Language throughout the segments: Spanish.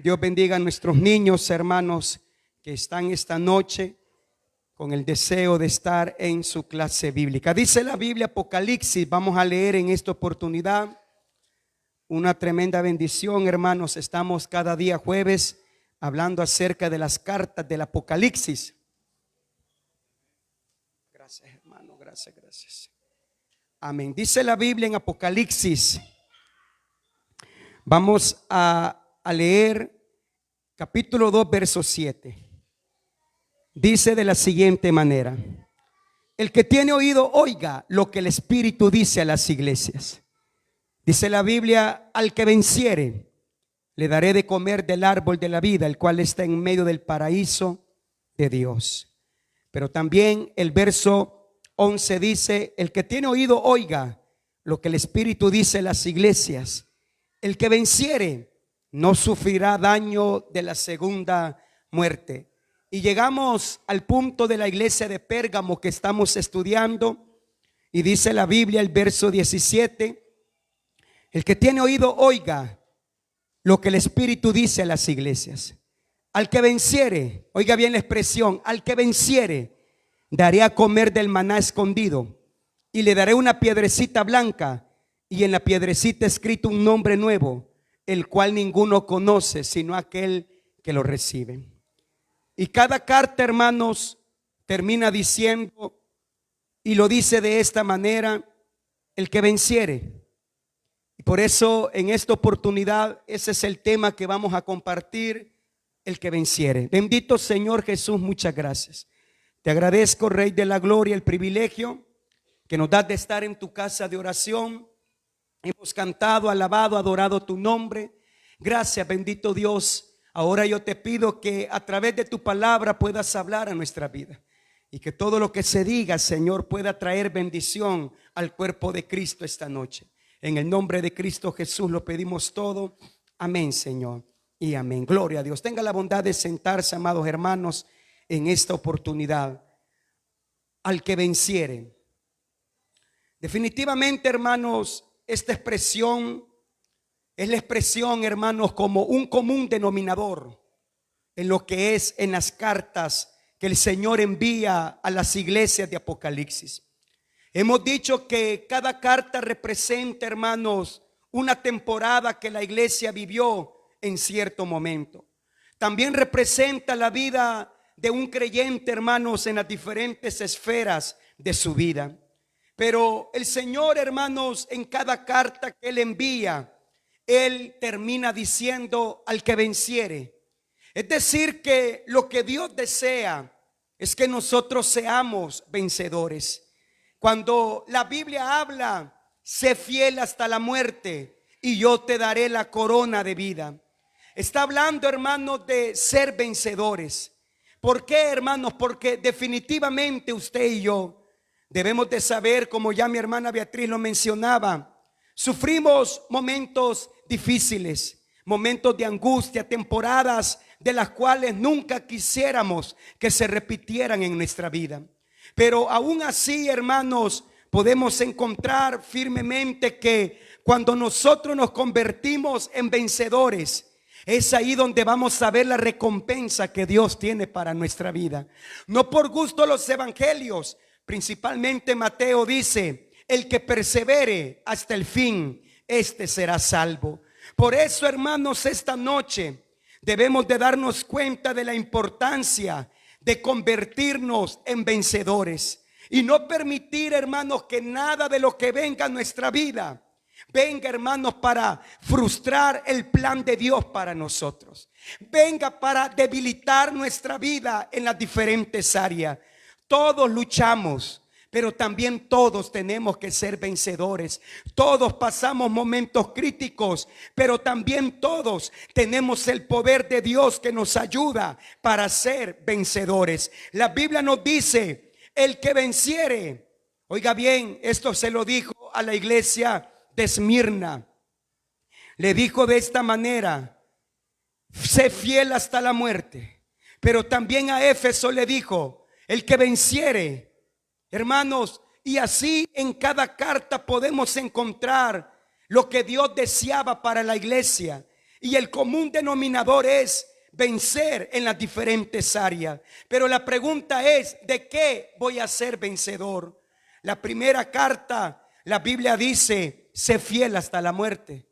Dios bendiga a nuestros niños, hermanos, que están esta noche con el deseo de estar en su clase bíblica. Dice la Biblia, Apocalipsis, vamos a leer en esta oportunidad. Una tremenda bendición, hermanos. Estamos cada día jueves hablando acerca de las cartas del Apocalipsis. Gracias, hermano, gracias. Amén. Dice la Biblia en Apocalipsis. Vamos a leer capítulo 2, verso 7. Dice de la siguiente manera: el que tiene oído, oiga lo que el Espíritu dice a las iglesias. Dice la Biblia: al que venciere, le daré de comer del árbol de la vida, el cual está en medio del paraíso de Dios. Pero también el verso 11 dice: el que tiene oído, oiga lo que el Espíritu dice a las iglesias. El que venciere no sufrirá daño de la segunda muerte. Y llegamos al punto de la iglesia de Pérgamo que estamos estudiando. Y dice la Biblia, el verso 17: el que tiene oído, oiga lo que el Espíritu dice a las iglesias. Al que venciere, oiga bien la expresión, al que venciere, daré a comer del maná escondido, y le daré una piedrecita blanca, y en la piedrecita escrito un nombre nuevo, el cual ninguno conoce sino aquel que lo recibe. Y cada carta, hermanos, termina diciendo, y lo dice de esta manera: el que venciere. Y por eso en esta oportunidad ese es el tema que vamos a compartir: el que venciere. Bendito Señor Jesús, muchas gracias. Te agradezco, Rey de la Gloria, el privilegio que nos das de estar en tu casa de oración. Hemos cantado, alabado, adorado tu nombre. Gracias, bendito Dios. Ahora yo te pido que a través de tu palabra puedas hablar a nuestra vida, y que todo lo que se diga, Señor, pueda traer bendición al cuerpo de Cristo esta noche. En el nombre de Cristo Jesús lo pedimos todo. Amén, Señor, y amén. Gloria a Dios. Tenga la bondad de sentarse, amados hermanos, en esta oportunidad. Al que venciere. Definitivamente, hermanos, esta expresión es la expresión, hermanos, como un común denominador en lo que es en las cartas que el Señor envía a las iglesias de Apocalipsis. Hemos dicho que cada carta representa, hermanos, una temporada que la iglesia vivió en cierto momento. También representa la vida de un creyente, hermanos, en las diferentes esferas de su vida. Pero el Señor, hermanos, en cada carta que Él envía, Él termina diciendo: al que venciere. Es decir, que lo que Dios desea es que nosotros seamos vencedores. Cuando la Biblia habla: sé fiel hasta la muerte y yo te daré la corona de vida, está hablando, hermanos, de ser vencedores. ¿Por qué, hermanos? Porque definitivamente usted y yo debemos de saber, como ya mi hermana Beatriz lo mencionaba, sufrimos momentos difíciles, momentos de angustia, temporadas de las cuales nunca quisiéramos que se repitieran en nuestra vida. Pero aún así, hermanos, podemos encontrar firmemente que cuando nosotros nos convertimos en vencedores, es ahí donde vamos a ver la recompensa que Dios tiene para nuestra vida. No por gusto los evangelios, principalmente Mateo, dice: el que persevere hasta el fin, este será salvo. Por eso, hermanos, esta noche debemos de darnos cuenta de la importancia de convertirnos en vencedores y no permitir, hermanos, que nada de lo que venga a nuestra vida venga, hermanos, para frustrar el plan de Dios para nosotros. Venga para debilitar nuestra vida en las diferentes áreas. Todos luchamos, pero también todos tenemos que ser vencedores. Todos pasamos momentos críticos, pero también todos tenemos el poder de Dios que nos ayuda para ser vencedores. La Biblia nos dice: el que venciere. Oiga bien, esto se lo dijo a la iglesia de Esmirna. Le dijo de esta manera: sé fiel hasta la muerte. Pero también a Éfeso le dijo: el que venciere. Hermanos, y así en cada carta podemos encontrar lo que Dios deseaba para la iglesia. Y el común denominador es vencer en las diferentes áreas. Pero la pregunta es, ¿de qué voy a ser vencedor? La primera carta, la Biblia dice, sé fiel hasta la muerte.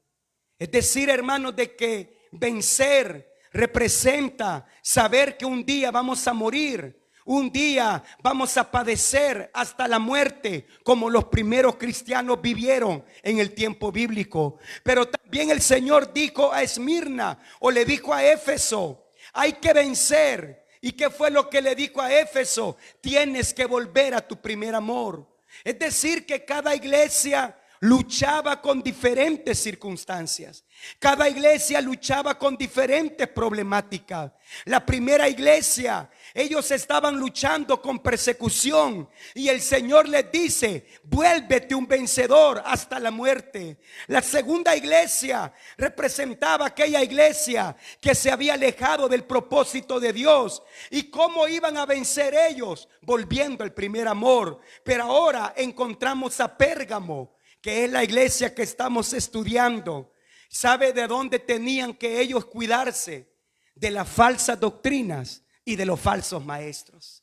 Es decir, hermanos, de que vencer representa saber que un día vamos a morir. Un día vamos a padecer hasta la muerte, como los primeros cristianos vivieron en el tiempo bíblico. Pero también el Señor dijo a Esmirna, o le dijo a Éfeso, hay que vencer. ¿Y qué fue lo que le dijo a Éfeso? Tienes que volver a tu primer amor. Es decir, que cada iglesia luchaba con diferentes circunstancias. Cada iglesia luchaba con diferentes problemáticas. La primera iglesia, ellos estaban luchando con persecución, y el Señor les dice, vuélvete un vencedor hasta la muerte. La segunda iglesia representaba aquella iglesia que se había alejado del propósito de Dios. ¿Y cómo iban a vencer ellos? Volviendo al primer amor. Pero ahora encontramos a Pérgamo, que es la iglesia que estamos estudiando. ¿Sabe de dónde tenían que ellos cuidarse? De las falsas doctrinas y de los falsos maestros.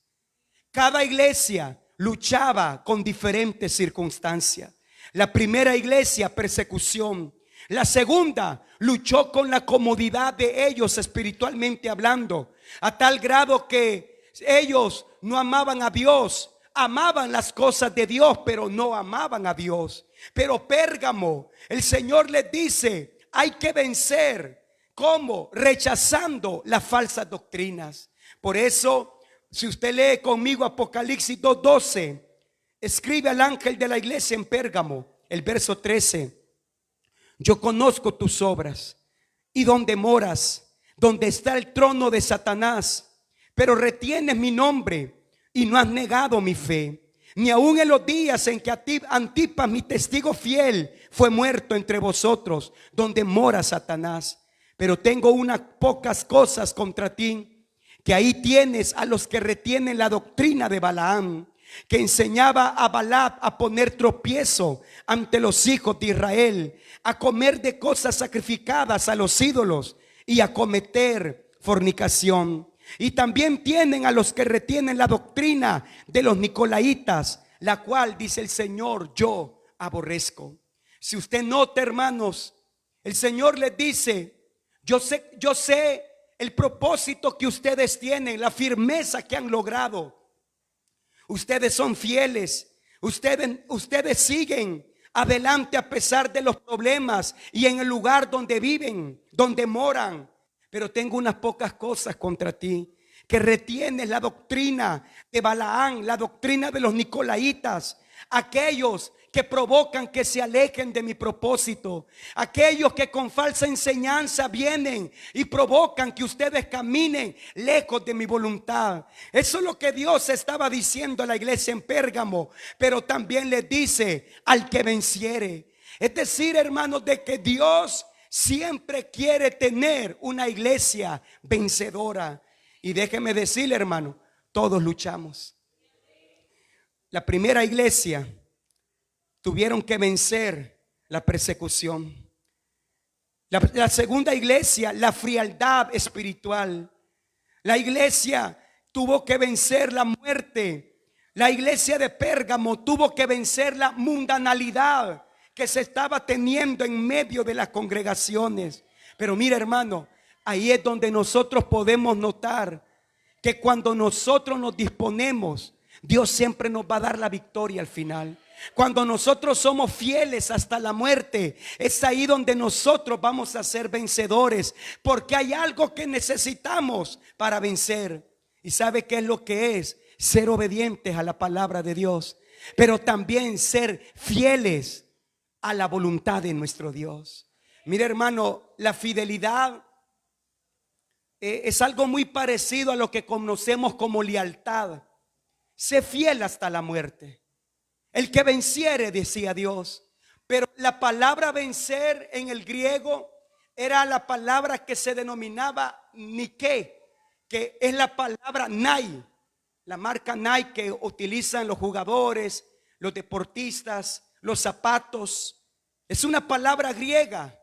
Cada iglesia luchaba con diferentes circunstancias. La primera iglesia, persecución. La segunda luchó con la comodidad de ellos espiritualmente hablando, a tal grado que ellos no amaban a Dios. Amaban las cosas de Dios, pero no amaban a Dios. Pero Pérgamo, el Señor les dice, hay que vencer. ¿Cómo? Rechazando las falsas doctrinas. Por eso, si usted lee conmigo Apocalipsis 2:12, escribe al ángel de la iglesia en Pérgamo, el verso 13. Yo conozco tus obras y donde moras, donde está el trono de Satanás, pero retienes mi nombre y no has negado mi fe. Ni aun en los días en que Antipas, mi testigo fiel, fue muerto entre vosotros, donde mora Satanás. Pero tengo unas pocas cosas contra ti, que ahí tienes a los que retienen la doctrina de Balaam, que enseñaba a Balac a poner tropiezo ante los hijos de Israel, a comer de cosas sacrificadas a los ídolos y a cometer fornicación. Y también tienen a los que retienen la doctrina de los nicolaitas, la cual, dice el Señor, yo aborrezco. Si usted nota, hermanos, el Señor les dice, yo sé el propósito que ustedes tienen, la firmeza que han logrado. Ustedes son fieles, ustedes siguen adelante a pesar de los problemas y en el lugar donde viven, donde moran. Pero tengo unas pocas cosas contra ti, que retienes la doctrina de Balaam, la doctrina de los nicolaitas, aquellos que provocan que se alejen de mi propósito, aquellos que con falsa enseñanza vienen y provocan que ustedes caminen lejos de mi voluntad. Eso es lo que Dios estaba diciendo a la iglesia en Pérgamo, pero también les dice al que venciere. Es decir, hermanos, de que Dios siempre quiere tener una iglesia vencedora. Y déjeme decirle, hermano, todos luchamos. La primera iglesia tuvieron que vencer la persecución. La segunda iglesia, la frialdad espiritual. La iglesia tuvo que vencer la muerte. La iglesia de Pérgamo tuvo que vencer la mundanalidad que se estaba teniendo en medio de las congregaciones. Pero mira, hermano, ahí es donde nosotros podemos notar que cuando nosotros nos disponemos, Dios siempre nos va a dar la victoria al final. Cuando nosotros somos fieles hasta la muerte, es ahí donde nosotros vamos a ser vencedores, porque hay algo que necesitamos para vencer. ¿Y sabe qué es lo que es? Ser obedientes a la palabra de Dios, pero también ser fieles a la voluntad de nuestro Dios. Mire, hermano, la fidelidad es algo muy parecido a lo que conocemos como lealtad. Sé fiel hasta la muerte. El que venciere, decía Dios. Pero la palabra vencer en el griego era la palabra que se denominaba Nike, que es la palabra Nike, la marca Nike que utilizan los jugadores, los deportistas, los zapatos. Es una palabra griega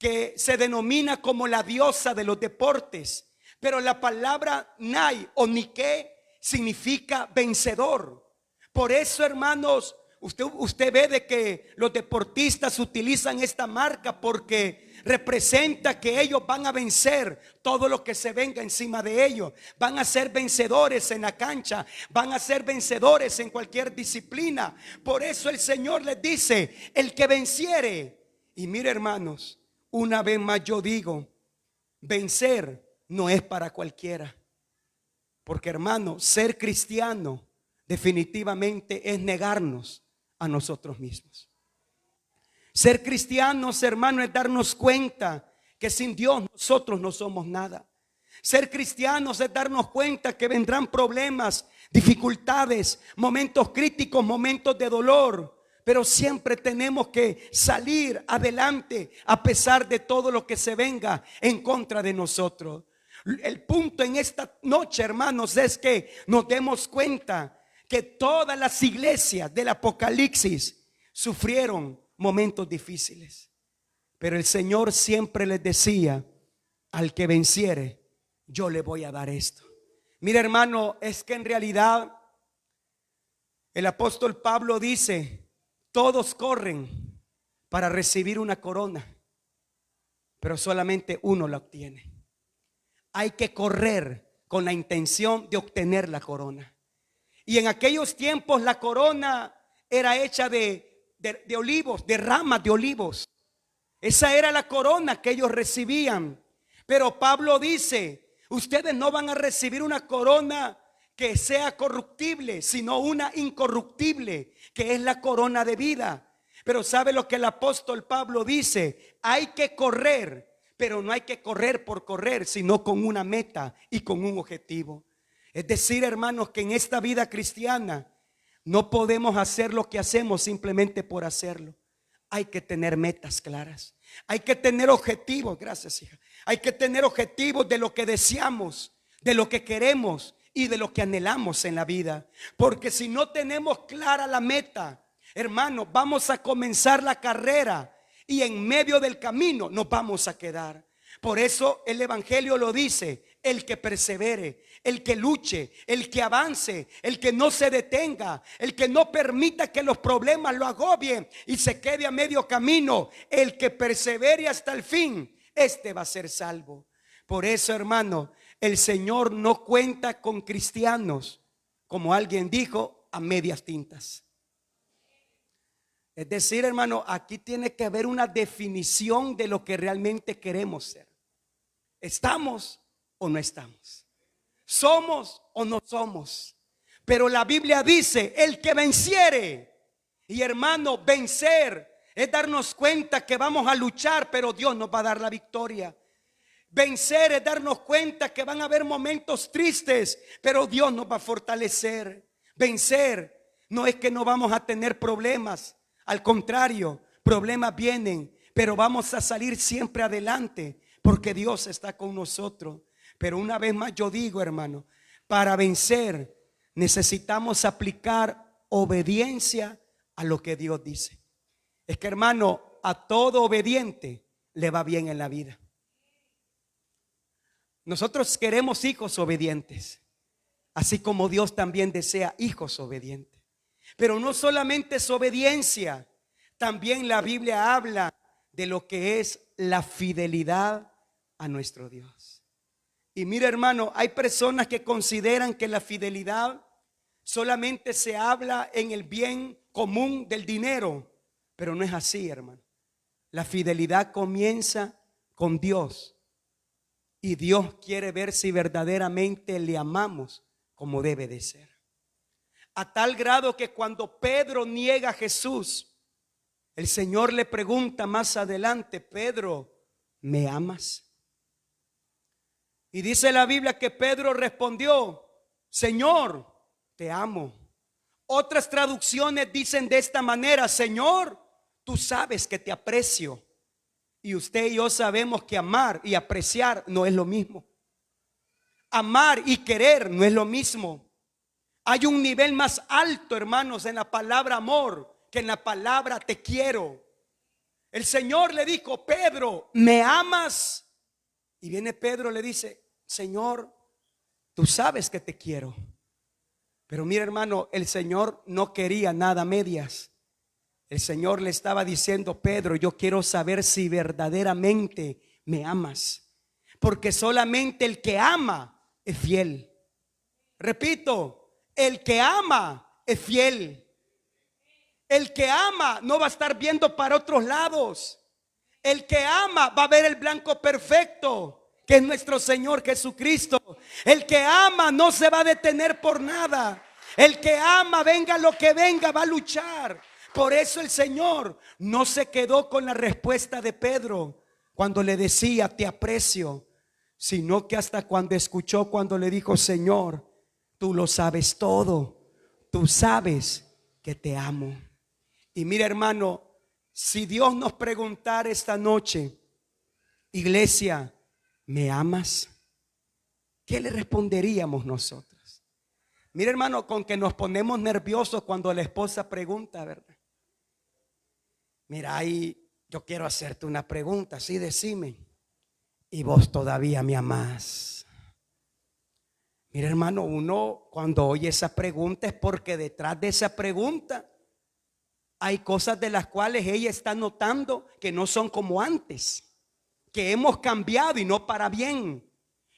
que se denomina como la diosa de los deportes, pero la palabra Nai o Nike significa vencedor. Por eso, hermanos, usted ve de que los deportistas utilizan esta marca porque representa que ellos van a vencer todo lo que se venga encima de ellos. Van a ser vencedores en la cancha, van a ser vencedores en cualquier disciplina. Por eso el Señor les dice: el que venciere. Y mire, hermanos, una vez más yo digo, vencer no es para cualquiera. Porque, hermano, ser cristiano definitivamente es negarnos a nosotros mismos. Ser cristianos, hermano, es darnos cuenta que sin Dios nosotros no somos nada. Ser cristianos es darnos cuenta que vendrán problemas, dificultades, momentos críticos, momentos de dolor, pero siempre tenemos que salir adelante a pesar de todo lo que se venga en contra de nosotros. El punto en esta noche, hermanos, es que nos demos cuenta que todas las iglesias del Apocalipsis sufrieron momentos difíciles, pero el Señor siempre les decía: al que venciere, yo le voy a dar esto. Mira, hermano, es que en realidad el apóstol Pablo dice: todos corren para recibir una corona, pero solamente uno la obtiene. Hay que correr con la intención de obtener la corona. Y en aquellos tiempos la corona era hecha de olivos, de ramas de olivos. Esa era la corona que ellos recibían. Pero Pablo dice: ustedes no van a recibir una corona que sea corruptible, sino una incorruptible, que es la corona de vida. Pero ¿sabe lo que el apóstol Pablo dice? Hay que correr, pero no hay que correr por correr, sino con una meta y con un objetivo. Es decir, hermanos, que en esta vida cristiana no podemos hacer lo que hacemos simplemente por hacerlo. Hay que tener metas claras. Hay que tener objetivos. Gracias, hija. Hay que tener objetivos de lo que deseamos, de lo que queremos y de lo que anhelamos en la vida. Porque si no tenemos clara la meta, hermanos, vamos a comenzar la carrera y en medio del camino nos vamos a quedar. Por eso el evangelio lo dice: el que persevere, el que luche, el que avance, el que no se detenga, el que no permita que los problemas lo agobien y se quede a medio camino, el que persevere hasta el fin, este va a ser salvo. Por eso, hermano, el Señor no cuenta con cristianos, como alguien dijo, a medias tintas. Es decir, hermano, aquí tiene que haber una definición de lo que realmente queremos ser. ¿Estamos o no estamos? ¿Somos o no somos? Pero la Biblia dice: el que venciere. Y, hermano, vencer es darnos cuenta que vamos a luchar, pero Dios nos va a dar la victoria. Vencer es darnos cuenta que van a haber momentos tristes, pero Dios nos va a fortalecer. Vencer no es que no vamos a tener problemas. Al contrario, problemas vienen, pero vamos a salir siempre adelante porque Dios está con nosotros. Pero una vez más yo digo, hermano, para vencer necesitamos aplicar obediencia a lo que Dios dice. Es que, hermano, a todo obediente le va bien en la vida. Nosotros queremos hijos obedientes, así como Dios también desea hijos obedientes. Pero no solamente es obediencia, también la Biblia habla de lo que es la fidelidad a nuestro Dios. Y mira, hermano, hay personas que consideran que la fidelidad solamente se habla en el bien común del dinero, pero no es así, hermano. La fidelidad comienza con Dios, y Dios quiere ver si verdaderamente le amamos como debe de ser. A tal grado que cuando Pedro niega a Jesús, el Señor le pregunta más adelante: Pedro, ¿me amas? Y dice la Biblia que Pedro respondió: Señor, te amo. Otras traducciones dicen de esta manera: Señor, tú sabes que te aprecio. Y usted y yo sabemos que amar y apreciar no es lo mismo. Amar y querer no es lo mismo. Hay un nivel más alto, hermanos, en la palabra amor que en la palabra te quiero. El Señor le dijo: Pedro, ¿me amas? Y viene Pedro y le dice: Señor, tú sabes que te quiero. Pero mira, hermano, el Señor no quería nada a medias. El Señor le estaba diciendo: Pedro, yo quiero saber si verdaderamente me amas, porque solamente el que ama es fiel. Repito, el que ama es fiel. El que ama no va a estar viendo para otros lados. El que ama va a ver el blanco perfecto, que es nuestro Señor Jesucristo. El que ama no se va a detener por nada. El que ama, venga lo que venga, va a luchar. Por eso el Señor no se quedó con la respuesta de Pedro cuando le decía: te aprecio, sino que hasta cuando escuchó, cuando le dijo: Señor, tú lo sabes todo, tú sabes que te amo. Y mira, hermano, si Dios nos preguntara esta noche: iglesia, ¿me amas? ¿Qué le responderíamos nosotros? Mira, hermano, con que nos ponemos nerviosos cuando la esposa pregunta, ¿verdad? Mira, ahí yo quiero hacerte una pregunta, sí, decime: ¿y vos todavía me amás? Mira, hermano, uno cuando oye esa pregunta es porque detrás de esa pregunta hay cosas de las cuales ella está notando que no son como antes, que hemos cambiado y no para bien,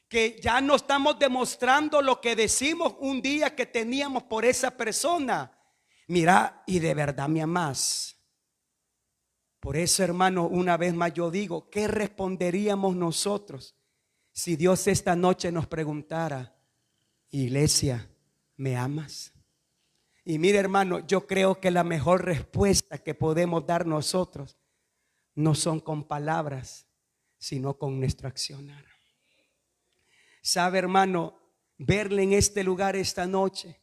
que ya no estamos demostrando lo que decimos un día que teníamos por esa persona. Mira, ¿y de verdad me amás? Por eso, hermano, una vez más yo digo: ¿qué responderíamos nosotros si Dios esta noche nos preguntara: iglesia, ¿me amas? Y mire, hermano, yo creo que la mejor respuesta que podemos dar nosotros no son con palabras, sino con nuestro accionar. Sabe, hermano, verle en este lugar esta noche,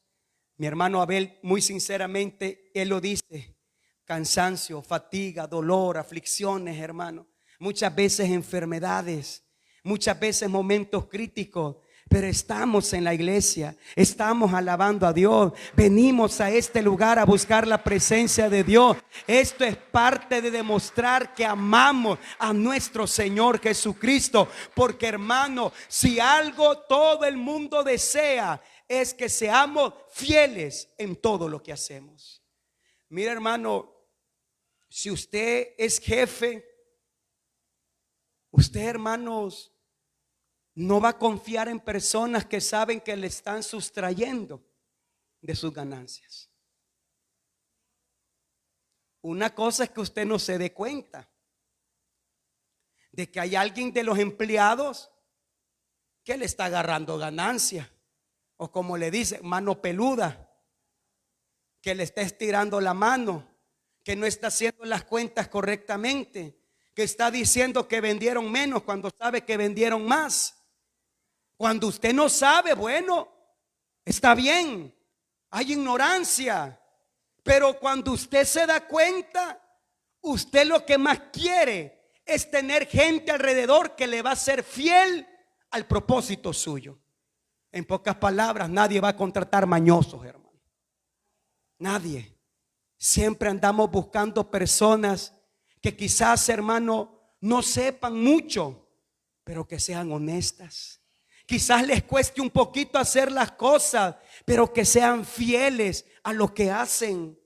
mi hermano Abel, muy sinceramente, él lo dice: cansancio, fatiga, dolor, aflicciones, hermano, muchas veces enfermedades, muchas veces momentos críticos. Pero estamos en la iglesia, estamos alabando a Dios, venimos a este lugar a buscar la presencia de Dios. Esto es parte de demostrar que amamos a nuestro Señor Jesucristo. Porque, hermano, si algo todo el mundo desea, es que seamos fieles en todo lo que hacemos. Mira, hermano, si usted es jefe, usted, hermanos, no va a confiar en personas que saben que le están sustrayendo de sus ganancias. Una cosa es que usted no se dé cuenta de que hay alguien de los empleados que le está agarrando ganancia, o como le dice, mano peluda, que le está estirando la mano, que no está haciendo las cuentas correctamente, que está diciendo que vendieron menos cuando sabe que vendieron más. Cuando usted no sabe, bueno, está bien, hay ignorancia. Pero cuando usted se da cuenta, usted lo que más quiere es tener gente alrededor que le va a ser fiel al propósito suyo. En pocas palabras, nadie va a contratar mañosos, hermano. Nadie. Siempre andamos buscando personas que quizás, hermano, no sepan mucho, pero que sean honestas. Quizás les cueste un poquito hacer las cosas, pero que sean fieles a lo que hacen.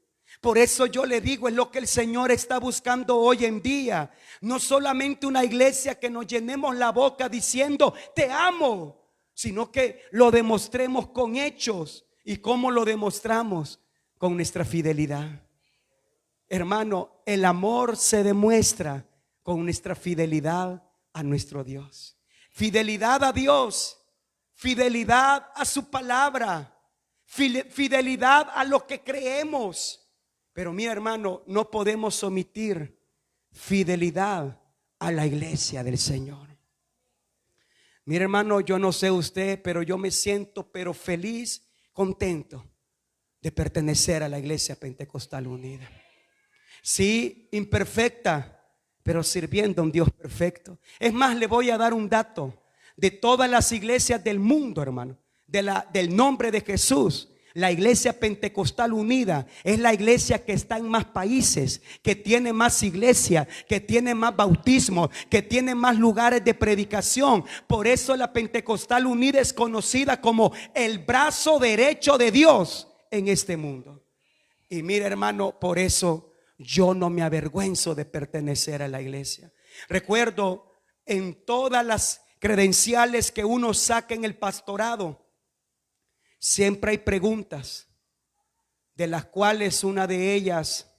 Por eso yo le digo, es lo que el Señor está buscando hoy en día. No solamente una iglesia que nos llenemos la boca diciendo te amo, sino que lo demostremos con hechos. ¿Y cómo lo demostramos? Con nuestra fidelidad. Hermano, el amor se demuestra con nuestra fidelidad a nuestro Dios. Fidelidad a Dios, fidelidad a su palabra, fidelidad a lo que creemos. Pero mira, hermano, no podemos omitir fidelidad a la iglesia del Señor. Mira, hermano, yo no sé usted, pero yo me siento pero feliz, contento de pertenecer a la Iglesia Pentecostal Unida. Sí, imperfecta, pero sirviendo a un Dios perfecto. Es más, le voy a dar un dato de todas las iglesias del mundo, hermano, del nombre de Jesús. La iglesia pentecostal unida es la iglesia que está en más países, que tiene más iglesia, que tiene más bautismo, que tiene más lugares de predicación. Por eso la pentecostal unida es conocida como el brazo derecho de Dios en este mundo. Y mira, hermano, por eso yo no me avergüenzo de pertenecer a la iglesia. Recuerdo en todas las credenciales que uno saca en el pastorado, siempre hay preguntas, de las cuales una de ellas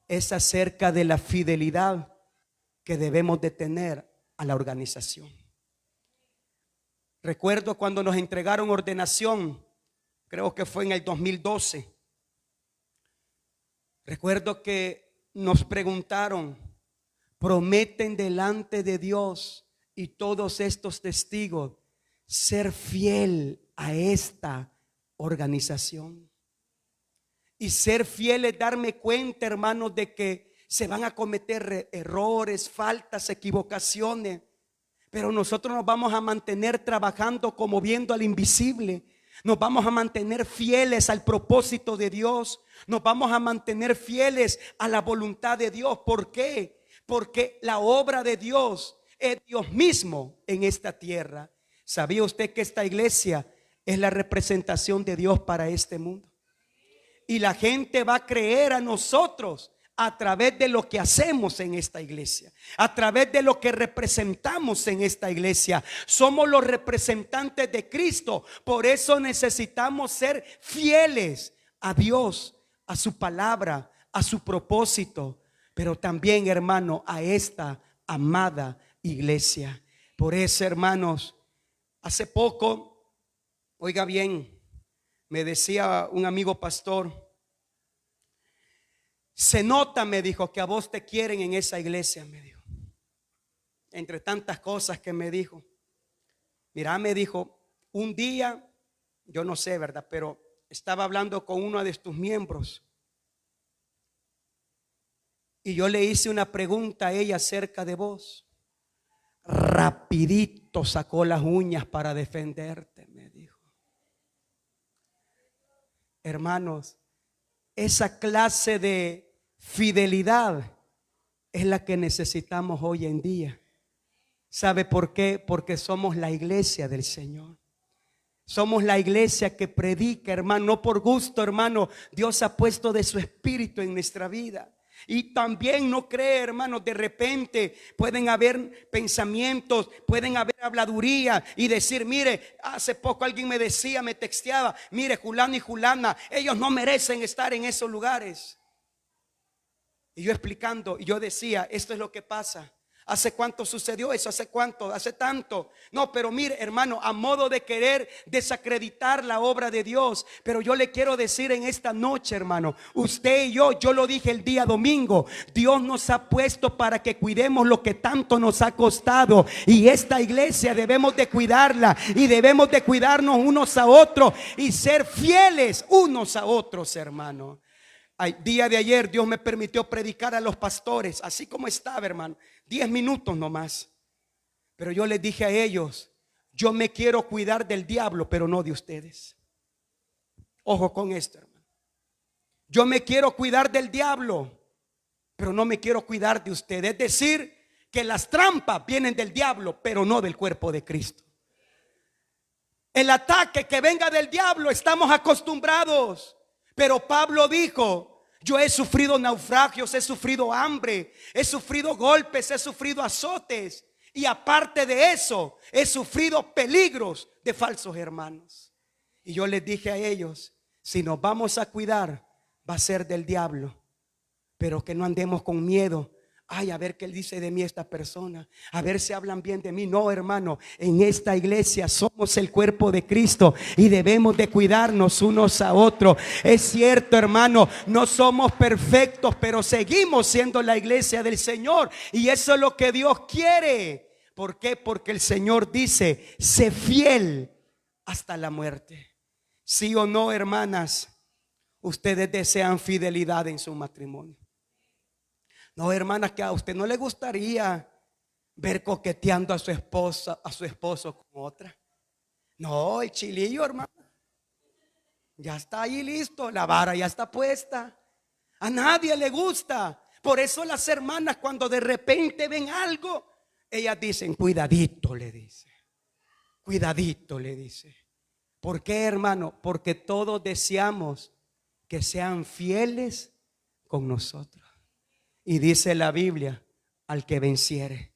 es acerca de la fidelidad que debemos de tener a la organización. Recuerdo cuando nos entregaron ordenación, creo que fue en el 2012. Recuerdo que nos preguntaron: ¿prometen delante de Dios y todos estos testigos ser fiel a esta organización? Y ser fiel es darme cuenta, hermanos, de que se van a cometer errores, faltas, equivocaciones, pero nosotros nos vamos a mantener trabajando como viendo al invisible. Nos vamos a mantener fieles al propósito de Dios. Nos vamos a mantener fieles a la voluntad de Dios. ¿Por qué? Porque la obra de Dios es Dios mismo en esta tierra. ¿Sabía usted que esta iglesia es la representación de Dios para este mundo? Y la gente va a creer a nosotros a través de lo que hacemos en esta iglesia, a través de lo que representamos en esta iglesia. Somos los representantes de Cristo. Por eso necesitamos ser fieles a Dios, a su palabra, a su propósito, pero también, hermano, a esta amada iglesia. Por eso, hermanos, hace poco, oiga bien, me decía un amigo pastor: se nota, me dijo, que a vos te quieren en esa iglesia, me dijo. Entre tantas cosas que me dijo. Mira, me dijo, un día, yo no sé, ¿verdad? Pero estaba hablando con uno de tus miembros y yo le hice una pregunta a ella acerca de vos. Rapidito sacó las uñas para defenderte, me dijo. Hermanos, esa clase de fidelidad es la que necesitamos hoy en día. ¿Sabe por qué? Porque somos la iglesia del Señor. Somos la iglesia que predica, hermano, no por gusto, hermano. Dios ha puesto de su espíritu en nuestra vida. Y también no cree, hermanos, de repente pueden haber pensamientos, pueden haber habladuría y decir: mire, hace poco alguien me decía, me texteaba: mire, fulano y fulana, ellos no merecen estar en esos lugares. Y yo explicando, y yo decía: esto es lo que pasa. ¿Hace cuánto sucedió eso? ¿Hace cuánto? ¿Hace tanto? No, pero mire, hermano, a modo de querer desacreditar la obra de Dios. Pero yo le quiero decir en esta noche, hermano, usted y yo lo dije el día domingo, Dios nos ha puesto para que cuidemos lo que tanto nos ha costado. Y esta iglesia debemos de cuidarla y debemos de cuidarnos unos a otros y ser fieles unos a otros, hermano. El día de ayer Dios me permitió predicar a los pastores, así como estaba, hermano, 10 minutos nomás. Pero yo les dije a ellos: yo me quiero cuidar del diablo, pero no de ustedes. Ojo con esto, hermano. Yo me quiero cuidar del diablo, pero no me quiero cuidar de ustedes. Es decir, que las trampas vienen del diablo, pero no del cuerpo de Cristo. El ataque que venga del diablo estamos acostumbrados. Pero Pablo dijo: yo he sufrido naufragios, he sufrido hambre, he sufrido golpes, he sufrido azotes. Y aparte de eso, he sufrido peligros de falsos hermanos. Y yo les dije a ellos: si nos vamos a cuidar, va a ser del diablo, pero que no andemos con miedo. Ay, a ver qué dice de mí esta persona, a ver si hablan bien de mí. No, hermano, en esta iglesia somos el cuerpo de Cristo y debemos de cuidarnos unos a otros. Es cierto, hermano, no somos perfectos, pero seguimos siendo la iglesia del Señor. Y eso es lo que Dios quiere. ¿Por qué? Porque el Señor dice: sé fiel hasta la muerte. ¿Sí o no, hermanas? Ustedes desean fidelidad en su matrimonio. No, hermanas, que a usted no le gustaría ver coqueteando a su esposa, a su esposo con otra. No, el chilillo, hermano. Ya está ahí listo, la vara ya está puesta. A nadie le gusta. Por eso las hermanas, cuando de repente ven algo, ellas dicen, cuidadito, le dice. Cuidadito, le dice. ¿Por qué, hermano? Porque todos deseamos que sean fieles con nosotros. Y dice la Biblia, al que venciere,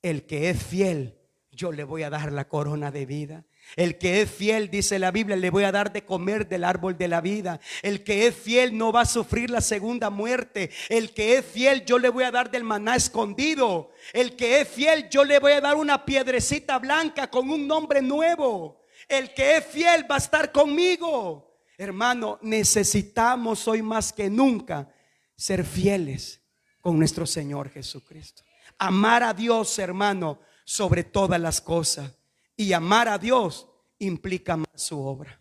el que es fiel, yo le voy a dar la corona de vida. El que es fiel, dice la Biblia, le voy a dar de comer del árbol de la vida. El que es fiel no va a sufrir la segunda muerte. El que es fiel, yo le voy a dar del maná escondido. El que es fiel, yo le voy a dar una piedrecita blanca con un nombre nuevo. El que es fiel va a estar conmigo. Hermano, necesitamos hoy más que nunca ser fieles con nuestro Señor Jesucristo. Amar a Dios, hermano, sobre todas las cosas. Y amar a Dios implica amar su obra.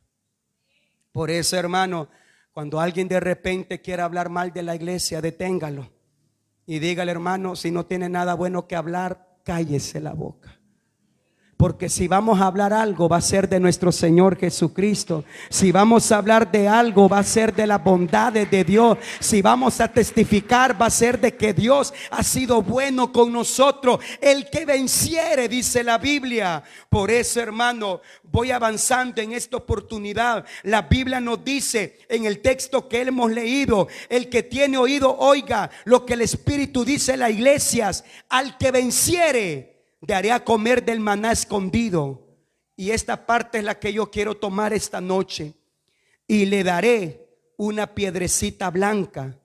Por eso, hermano, cuando alguien de repente quiera hablar mal de la iglesia, deténgalo y dígale, hermano, si no tiene nada bueno que hablar, cállese la boca. Porque si vamos a hablar algo, va a ser de nuestro Señor Jesucristo. Si vamos a hablar de algo, va a ser de las bondades de Dios. Si vamos a testificar, va a ser de que Dios ha sido bueno con nosotros. El que venciere, dice la Biblia. Por eso, hermano, voy avanzando en esta oportunidad. La Biblia nos dice en el texto que hemos leído, el que tiene oído, oiga lo que el Espíritu dice a las iglesias. Al que venciere, le haré a comer del maná escondido. Y esta parte es la que yo quiero tomar esta noche. Y le daré una piedrecita blanca,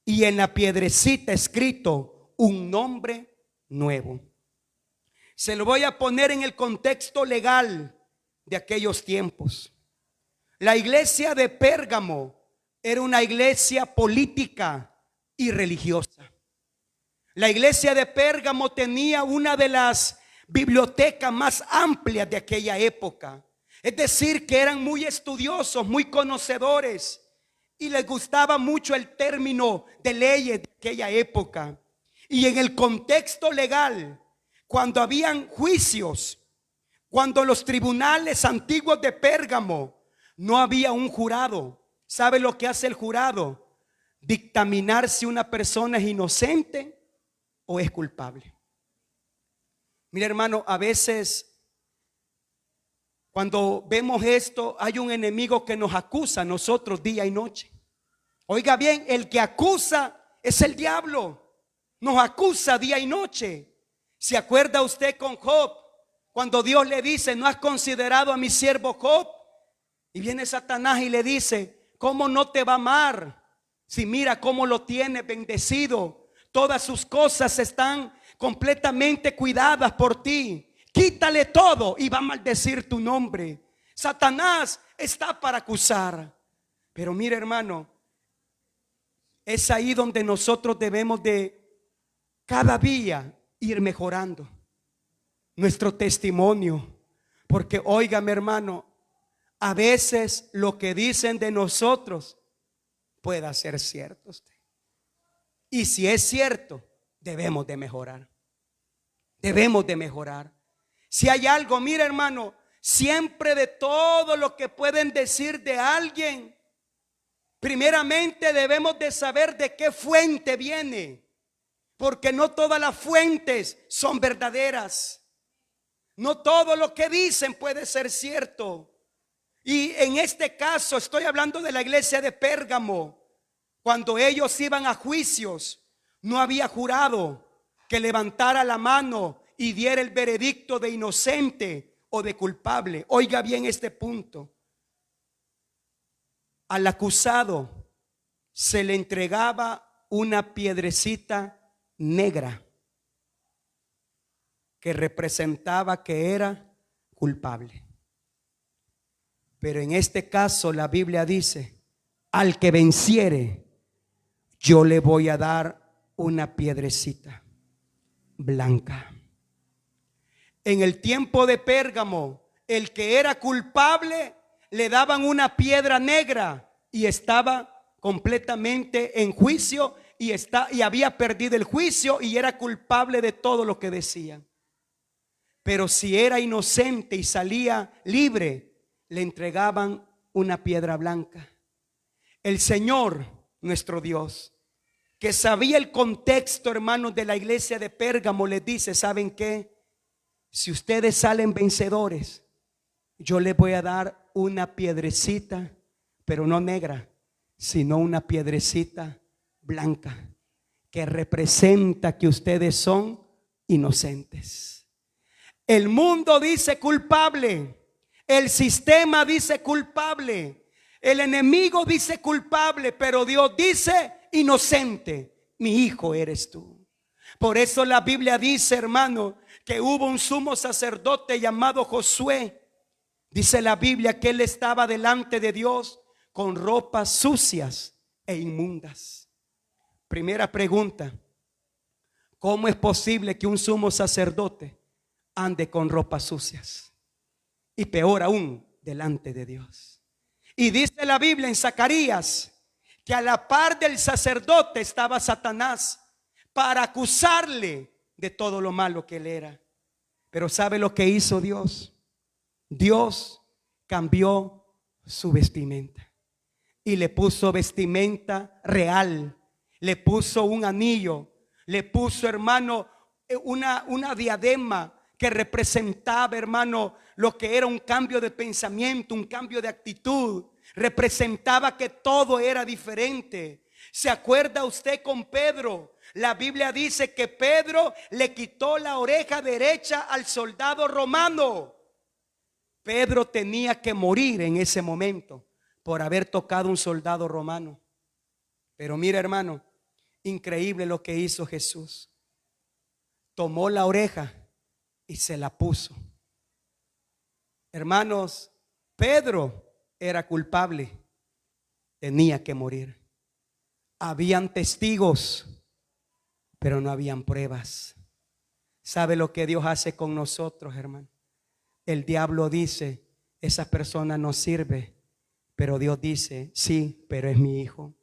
y en la piedrecita escrito un nombre nuevo. Se lo voy a poner en el contexto legal de aquellos tiempos. La iglesia de Pérgamo era una iglesia política y religiosa. La iglesia de Pérgamo tenía una de las bibliotecas más amplias de aquella época. Es decir, que eran muy estudiosos, muy conocedores, y les gustaba mucho el término de leyes de aquella época. Y en el contexto legal, cuando habían juicios, cuando los tribunales antiguos de Pérgamo, no había un jurado. ¿Sabe lo que hace el jurado? Dictaminar si una persona es inocente o es culpable. Mira, hermano, a veces cuando vemos esto, hay un enemigo que nos acusa a nosotros día y noche. Oiga bien, el que acusa es el diablo. Nos acusa día y noche. ¿Se acuerda usted con Job? Cuando Dios le dice, ¿no has considerado a mi siervo Job? Y viene Satanás y le dice, ¿cómo no te va a amar? Si mira cómo lo tiene bendecido. Todas sus cosas están completamente cuidadas por ti. Quítale todo y va a maldecir tu nombre. Satanás está para acusar. Pero mire, hermano, es ahí donde nosotros debemos de cada día ir mejorando nuestro testimonio. Porque óigame, hermano, a veces lo que dicen de nosotros pueda ser cierto usted. Y si es cierto, debemos de mejorar. Debemos de mejorar. Si hay algo, mira, hermano, siempre de todo lo que pueden decir de alguien, primeramente debemos de saber de qué fuente viene. Porque no todas las fuentes son verdaderas. No todo lo que dicen puede ser cierto. Y en este caso estoy hablando de la iglesia de Pérgamo. Cuando ellos iban a juicios, no había jurado que levantara la mano y diera el veredicto de inocente o de culpable. Oiga bien este punto. Al acusado se le entregaba una piedrecita negra que representaba que era culpable. Pero en este caso la Biblia dice, al que venciere, yo le voy a dar una piedrecita blanca. En el tiempo de Pérgamo, el que era culpable le daban una piedra negra y estaba completamente en juicio y había perdido el juicio y era culpable de todo lo que decían. Pero si era inocente y salía libre, le entregaban una piedra blanca. El Señor, nuestro Dios, que sabía el contexto, hermanos, de la iglesia de Pérgamo, les dice: ¿saben qué? Si ustedes salen vencedores, yo les voy a dar una piedrecita, pero no negra, sino una piedrecita blanca, que representa que ustedes son inocentes. El mundo dice culpable, el sistema dice culpable, el enemigo dice culpable, pero Dios dice inocente. Mi hijo eres tú. Por eso la Biblia dice, hermano, que hubo un sumo sacerdote llamado Josué. Dice la Biblia que él estaba delante de Dios con ropas sucias e inmundas. Primera pregunta: ¿cómo es posible que un sumo sacerdote ande con ropas sucias? Y peor aún, delante de Dios. Y dice la Biblia en Zacarías que a la par del sacerdote estaba Satanás para acusarle de todo lo malo que él era. Pero ¿sabe lo que hizo Dios? Dios cambió su vestimenta y le puso vestimenta real, le puso un anillo, le puso, hermano, una diadema que representaba, hermano, lo que era un cambio de pensamiento, un cambio de actitud. Representaba que todo era diferente. ¿Se acuerda usted con Pedro? La Biblia dice que Pedro le quitó la oreja derecha al soldado romano. Pedro tenía que morir en ese momento por haber tocado un soldado romano. Pero mira, hermano, increíble lo que hizo Jesús. Tomó la oreja y se la puso. Hermanos, Pedro era culpable, tenía que morir. Habían testigos, pero no habían pruebas. ¿Sabe lo que Dios hace con nosotros, hermano? El diablo dice: esa persona no sirve, pero Dios dice: sí, pero es mi hijo.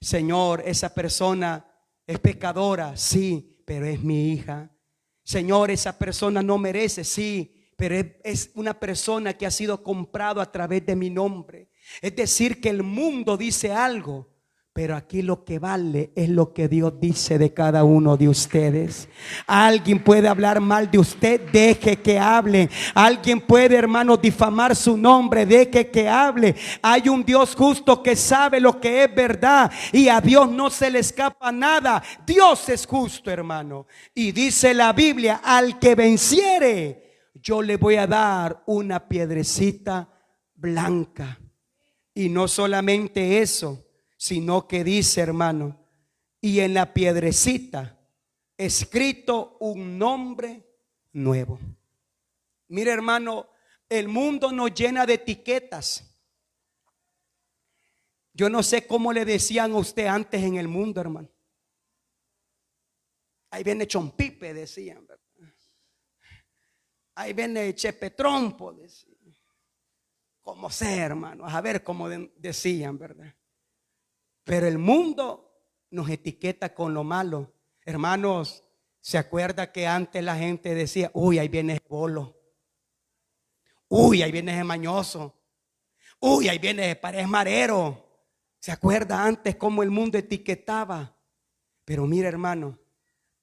Señor, esa persona es pecadora, sí, pero es mi hija. Señor, esa persona no merece, sí, pero es una persona que ha sido comprado a través de mi nombre. Es decir, que el mundo dice algo, pero aquí lo que vale es lo que Dios dice de cada uno de ustedes. Alguien puede hablar mal de usted, deje que hable. Alguien puede, hermano, difamar su nombre, deje que hable. Hay un Dios justo que sabe lo que es verdad y a Dios no se le escapa nada. Dios es justo, hermano. Y dice la Biblia: al que venciere, yo le voy a dar una piedrecita blanca. Y no solamente eso, sino que dice, hermano, y en la piedrecita escrito un nombre nuevo. Mire, hermano, el mundo nos llena de etiquetas. Yo no sé cómo le decían a usted antes en el mundo, hermano. Ahí viene Chompipe, decían, ¿verdad? Ahí viene Chepetrompo, decían. Como sea, hermano, a ver cómo decían, ¿verdad? Pero el mundo nos etiqueta con lo malo. Hermanos, ¿se acuerda que antes la gente decía: uy, ahí viene ese bolo, uy, ahí viene ese mañoso, uy, ahí viene ese pared marero? ¿Se acuerda antes cómo el mundo etiquetaba? Pero mira, hermano,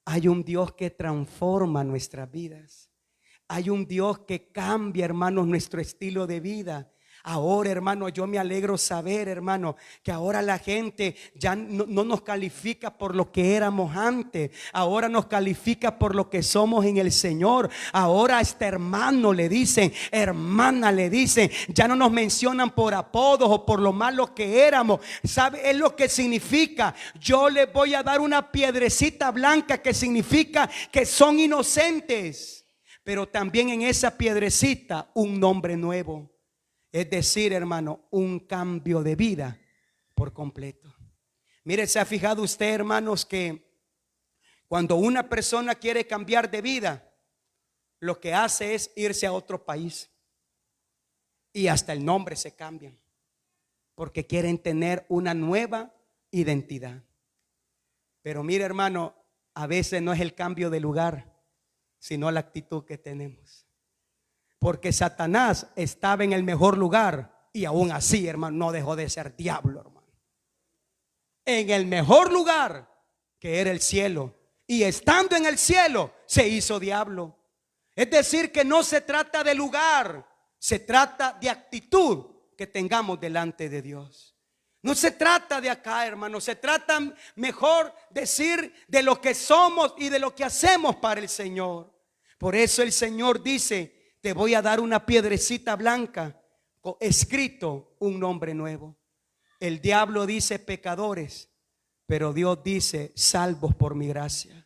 hay un Dios que transforma nuestras vidas. Hay un Dios que cambia, hermanos, nuestro estilo de vida. Ahora, hermano, yo me alegro saber, hermano, que ahora la gente ya no nos califica por lo que éramos antes. Ahora nos califica por lo que somos en el Señor. Ahora a este hermano le dicen, hermana le dicen. Ya no nos mencionan por apodos o por lo malo que éramos. ¿Sabe? Es lo que significa: yo les voy a dar una piedrecita blanca, que significa que son inocentes. Pero también en esa piedrecita un nombre nuevo. Es decir, hermano, un cambio de vida por completo. Mire, ¿se ha fijado usted, hermanos, que cuando una persona quiere cambiar de vida, lo que hace es irse a otro país? Y hasta el nombre se cambian, porque quieren tener una nueva identidad. Pero mire, hermano, a veces no es el cambio de lugar, sino la actitud que tenemos. Porque Satanás estaba en el mejor lugar, y aún así, hermano, no dejó de ser diablo, hermano. En el mejor lugar, que era el cielo, y estando en el cielo se hizo diablo. Es decir, que no se trata de lugar, se trata de actitud que tengamos delante de Dios. No se trata de acá, hermano, se trata mejor decir de lo que somos y de lo que hacemos para el Señor. Por eso el Señor dice: te voy a dar una piedrecita blanca, escrito un nombre nuevo. El diablo dice pecadores, pero Dios dice salvos por mi gracia.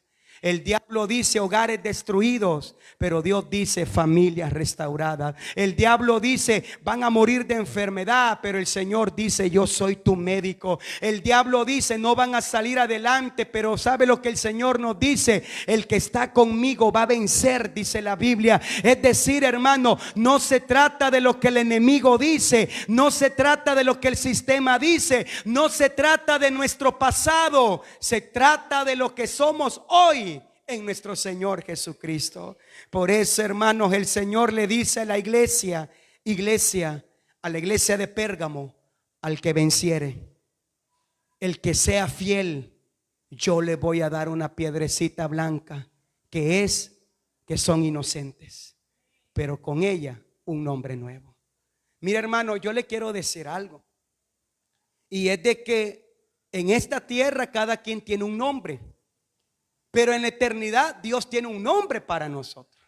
El diablo dice hogares destruidos, pero Dios dice familias restauradas. El diablo dice van a morir de enfermedad, pero el Señor dice yo soy tu médico. El diablo dice no van a salir adelante, pero ¿sabe lo que el Señor nos dice? El que está conmigo va a vencer, dice la Biblia. Es decir, hermano, no se trata de lo que el enemigo dice, no se trata de lo que el sistema dice, no se trata de nuestro pasado, se trata de lo que somos hoy en nuestro Señor Jesucristo. Por eso, hermanos, el Señor le dice a la iglesia, a la iglesia de Pérgamo: al que venciere, el que sea fiel, yo le voy a dar una piedrecita blanca, que son inocentes, pero con ella un nombre nuevo. Mira, hermano, yo le quiero decir algo, y es de que en esta tierra cada quien tiene un nombre, pero en la eternidad Dios tiene un nombre para nosotros.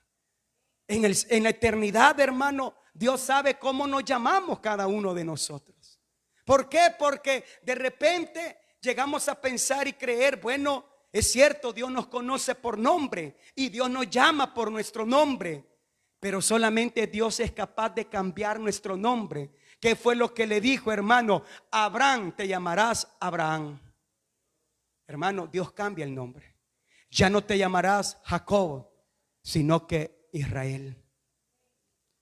En la eternidad, hermano, Dios sabe cómo nos llamamos cada uno de nosotros. ¿Por qué? Porque de repente llegamos a pensar y creer, bueno, es cierto, Dios nos conoce por nombre y Dios nos llama por nuestro nombre, pero solamente Dios es capaz de cambiar nuestro nombre. ¿Qué fue lo que le dijo, hermano? Abraham, te llamarás Abraham. Hermano, Dios cambia el nombre. Ya no te llamarás Jacob, sino que Israel.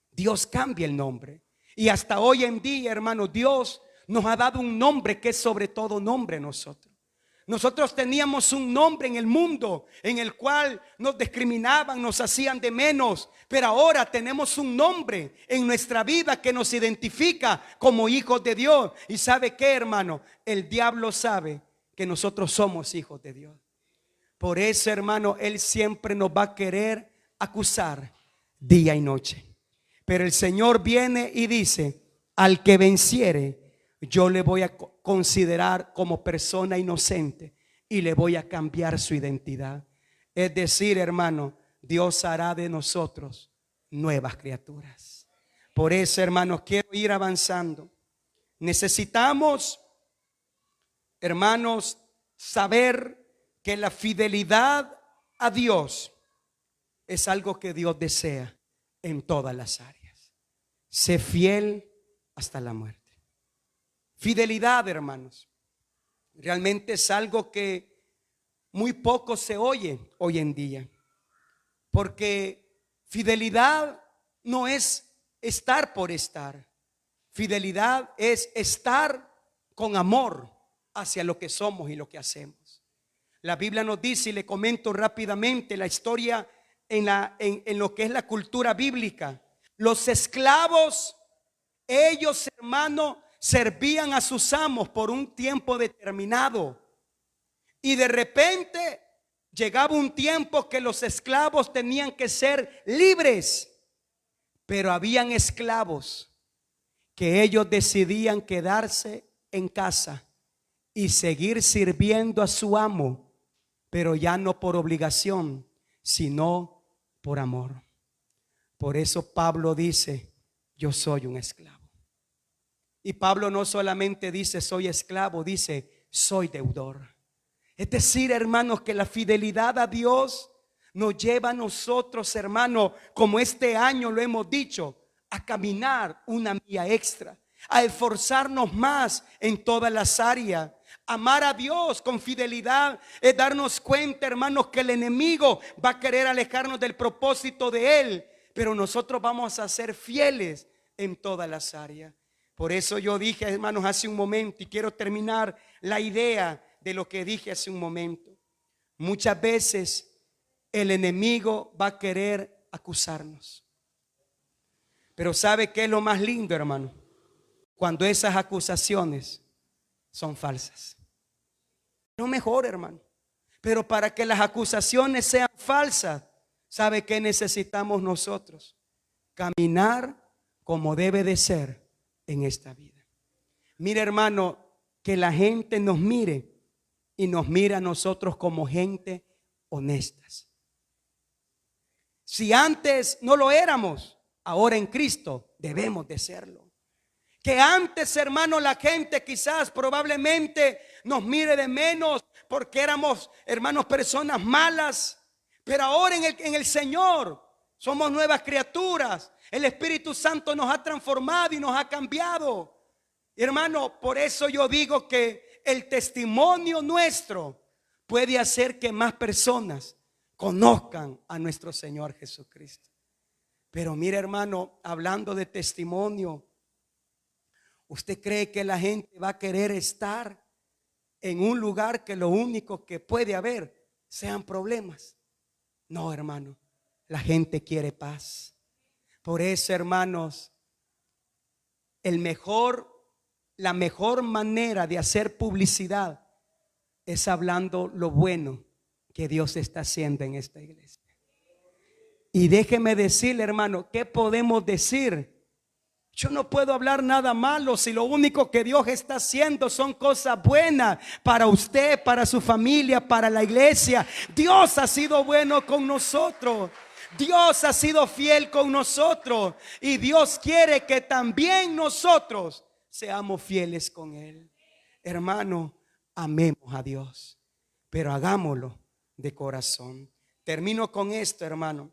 Dios cambia el nombre. Y hasta hoy en día, hermano, Dios nos ha dado un nombre que es sobre todo nombre nosotros. Nosotros teníamos un nombre en el mundo en el cual nos discriminaban, nos hacían de menos. Pero ahora tenemos un nombre en nuestra vida que nos identifica como hijos de Dios. ¿Y sabe qué, hermano? El diablo sabe que nosotros somos hijos de Dios. Por eso, hermano, él siempre nos va a querer acusar día y noche. Pero el Señor viene y dice: al que venciere, yo le voy a considerar como persona inocente y le voy a cambiar su identidad. Es decir, hermano, Dios hará de nosotros nuevas criaturas. Por eso, hermanos, quiero ir avanzando. Necesitamos, hermanos, saber que la fidelidad a Dios es algo que Dios desea en todas las áreas. Sé fiel hasta la muerte. Fidelidad, hermanos, realmente es algo que muy poco se oye hoy en día, porque fidelidad no es estar por estar. Fidelidad es estar con amor hacia lo que somos y lo que hacemos. La Biblia nos dice, y le comento rápidamente la historia en lo que es la cultura bíblica. Los esclavos, ellos, hermano, servían a sus amos por un tiempo determinado. Y de repente llegaba un tiempo que los esclavos tenían que ser libres. Pero habían esclavos que ellos decidían quedarse en casa y seguir sirviendo a su amo, pero ya no por obligación, sino por amor. Por eso Pablo dice: yo soy un esclavo. Y Pablo no solamente dice soy esclavo, dice soy deudor. Es decir, hermanos, que la fidelidad a Dios nos lleva a nosotros, hermanos, como este año lo hemos dicho, a caminar una milla extra, a esforzarnos más en todas las áreas. Amar a Dios con fidelidad es darnos cuenta, hermanos, que el enemigo va a querer alejarnos del propósito de Él, pero nosotros vamos a ser fieles en todas las áreas. Por eso yo dije, hermanos, hace un momento, y quiero terminar la idea de lo que dije hace un momento. Muchas veces el enemigo va a querer acusarnos, pero ¿sabe qué es lo más lindo, hermano? cuando esas acusaciones son falsas. No mejor, hermano. Pero para que las acusaciones sean falsas, ¿sabe qué necesitamos nosotros? Caminar como debe de ser en esta vida. Mire, hermano, que la gente nos mire y nos mira a nosotros como gente honestas. Si antes no lo éramos, ahora en Cristo debemos de serlo. Que antes, hermano, la gente quizás probablemente nos mire de menos porque éramos, hermanos, personas malas. Pero ahora en el Señor somos nuevas criaturas. El Espíritu Santo nos ha transformado y nos ha cambiado. Hermano, por eso yo digo que el testimonio nuestro puede hacer que más personas conozcan a nuestro Señor Jesucristo. Pero mire, hermano, hablando de testimonio, ¿usted cree que la gente va a querer estar en un lugar que lo único que puede haber sean problemas? No, hermano, la gente quiere paz. Por eso, hermanos, la mejor manera de hacer publicidad es hablando lo bueno que Dios está haciendo en esta iglesia. Y déjeme decirle, hermano, ¿qué podemos decir? Yo no puedo hablar nada malo si lo único que Dios está haciendo son cosas buenas para usted, para su familia, para la iglesia. Dios ha sido bueno con nosotros. Dios ha sido fiel con nosotros. Y Dios quiere que también nosotros seamos fieles con Él. Hermano, amemos a Dios, pero hagámoslo de corazón. Termino con esto, hermano.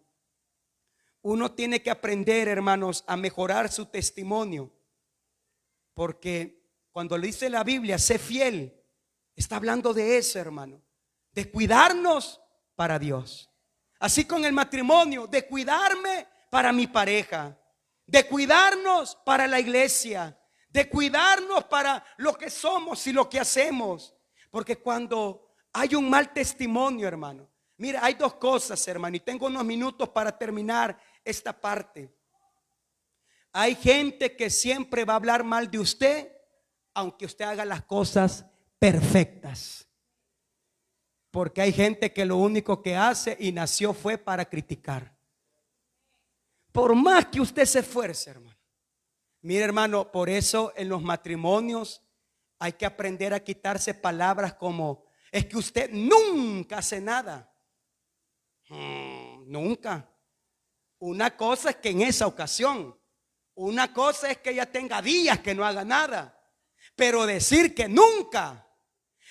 Uno tiene que aprender, hermanos, a mejorar su testimonio. Porque cuando le dice la Biblia, sé fiel, está hablando de eso, hermano. De cuidarnos para Dios. Así con el matrimonio, de cuidarme para mi pareja. De cuidarnos para la iglesia. De cuidarnos para lo que somos y lo que hacemos. Porque cuando hay un mal testimonio, hermano. Mira, hay dos cosas, hermano, y tengo unos minutos para terminar esta parte. Hay gente que siempre va a hablar mal de usted, aunque usted haga las cosas perfectas. Porque hay gente que lo único que hace y nació fue para criticar. Por más que usted se esfuerce, hermano. Mire, hermano, por eso en los matrimonios hay que aprender a quitarse palabras como: es que usted nunca hace nada. Nunca. Una cosa es que en esa ocasión, una cosa es que ella tenga días que no haga nada. Pero decir que nunca,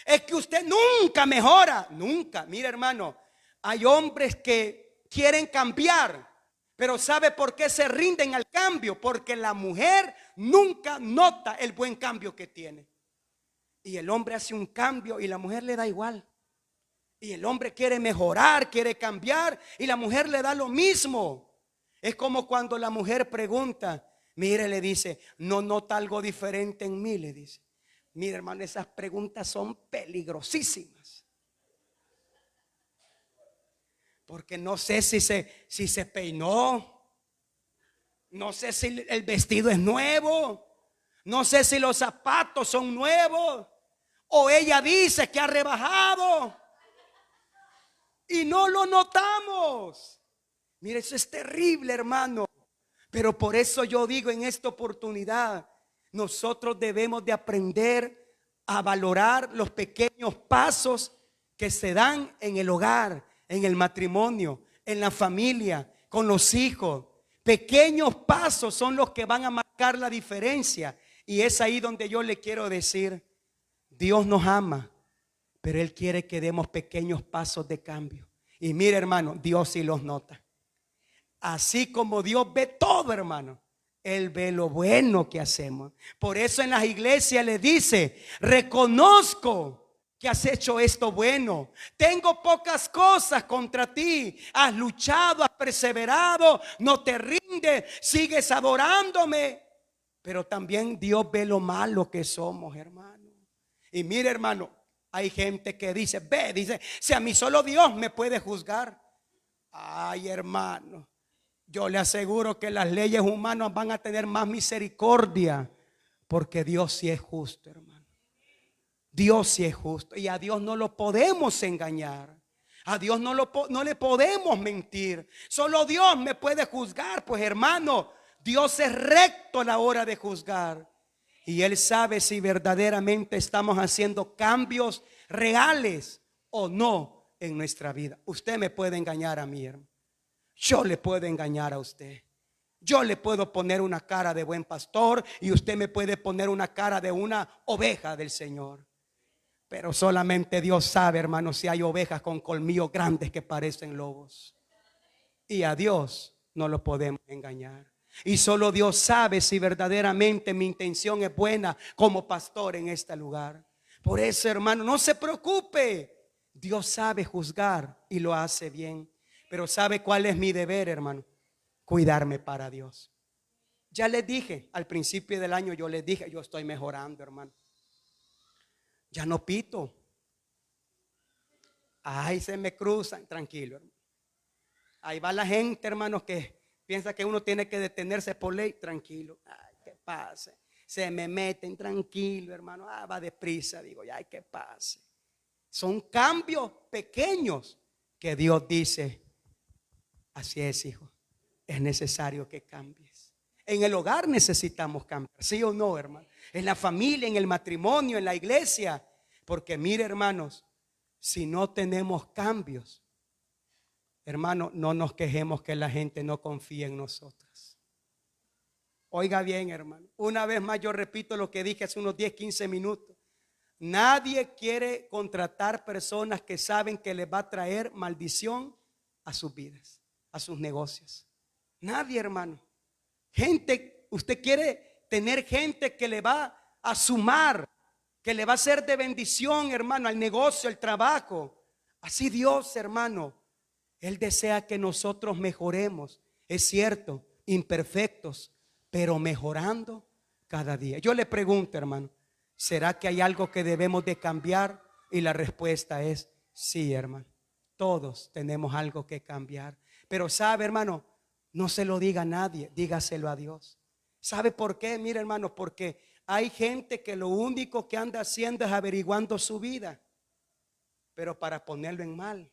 es que usted nunca mejora, nunca. Mira, hermano, hay hombres que quieren cambiar, pero ¿sabe por qué se rinden al cambio? Porque la mujer nunca nota el buen cambio que tiene. Y el hombre hace un cambio y la mujer le da igual. Y el hombre quiere mejorar, quiere cambiar, y la mujer le da lo mismo. Es como cuando la mujer pregunta, mire, le dice, ¿no nota algo diferente en mí? Le dice. Mire, hermano, esas preguntas son peligrosísimas. Porque no sé si se peinó, no sé si el vestido es nuevo, no sé si los zapatos son nuevos, o ella dice que ha rebajado y no lo notamos. Mire, eso es terrible, hermano. Pero por eso yo digo en esta oportunidad, nosotros debemos de aprender a valorar los pequeños pasos que se dan en el hogar, en el matrimonio, en la familia, con los hijos. Pequeños pasos son los que van a marcar la diferencia. Y es ahí donde yo le quiero decir, Dios nos ama, pero Él quiere que demos pequeños pasos de cambio. Y mire, hermano, Dios sí los nota. Así como Dios ve todo, hermano, Él ve lo bueno que hacemos. Por eso en las iglesias le dice, reconozco que has hecho esto bueno. Tengo pocas cosas contra ti. Has luchado, has perseverado, no te rindes, sigues adorándome. Pero también Dios ve lo malo que somos, hermano. Y mire, hermano, hay gente que dice, dice, si a mí solo Dios me puede juzgar. Ay, hermano, yo le aseguro que las leyes humanas van a tener más misericordia Porque Dios sí es justo, hermano. Dios sí es justo. Y a Dios no lo podemos engañar. A Dios no le podemos mentir. Solo Dios me puede juzgar. Pues hermano, Dios es recto a la hora de juzgar. Y Él sabe si verdaderamente estamos haciendo cambios reales o no en nuestra vida. Usted me puede engañar a mí, hermano. Yo le puedo engañar a usted. Yo le puedo poner una cara de buen pastor y usted me puede poner una cara de una oveja del Señor. Pero solamente Dios sabe, hermano, si hay ovejas con colmillos grandes que parecen lobos. Y a Dios no lo podemos engañar. Y solo Dios sabe si verdaderamente mi intención es buena como pastor en este lugar. Por eso, hermano, no se preocupe. Dios sabe juzgar y lo hace bien. Pero ¿sabe cuál es mi deber, hermano? Cuidarme para Dios. Ya les dije, al principio del año yo les dije, yo estoy mejorando, hermano. Ya no pito. Ay, se me cruzan. Tranquilo, hermano. Ahí va la gente, hermano, que piensa que uno tiene que detenerse por ley. Tranquilo. Ay, que pase. Se me meten. Tranquilo, hermano. Va deprisa. Digo, ay, que pase. Son cambios pequeños que Dios dice, así es, hijo. Es necesario que cambies. En el hogar necesitamos cambiar, ¿sí o no, hermano? En la familia, en el matrimonio, en la iglesia. Porque mire, hermanos, si no tenemos cambios, hermano, no nos quejemos que la gente no confía en nosotros. Oiga bien, hermano. Una vez más yo repito lo que dije hace unos 10, 15 minutos. Nadie quiere contratar personas que saben que les va a traer maldición a sus vidas, a sus negocios. Nadie, hermano. Gente, usted quiere tener gente que le va a sumar, que le va a ser de bendición, hermano, al negocio, al trabajo. Así Dios, hermano, Él desea que nosotros mejoremos. Es cierto, imperfectos, pero mejorando cada día. Yo le pregunto, hermano, ¿será que hay algo que debemos de cambiar? Y la respuesta es sí, hermano. Todos tenemos algo que cambiar. Pero sabe, hermano, no se lo diga a nadie, dígaselo a Dios. ¿Sabe por qué? Mire, hermano, porque hay gente que lo único que anda haciendo es averiguando su vida, pero para ponerlo en mal,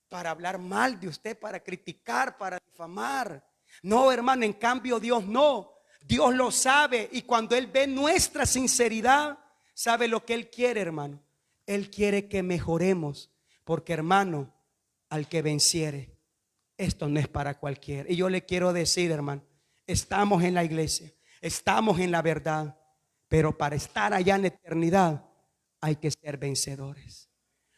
para hablar mal de usted, para criticar, para difamar. No, hermano, en cambio Dios no. Dios lo sabe, y cuando Él ve nuestra sinceridad, sabe lo que Él quiere, hermano. Él quiere que mejoremos, porque, hermano, al que venciere, esto no es para cualquiera. Y yo le quiero decir, hermano, estamos en la iglesia, estamos en la verdad, pero para estar allá en la eternidad hay que ser vencedores.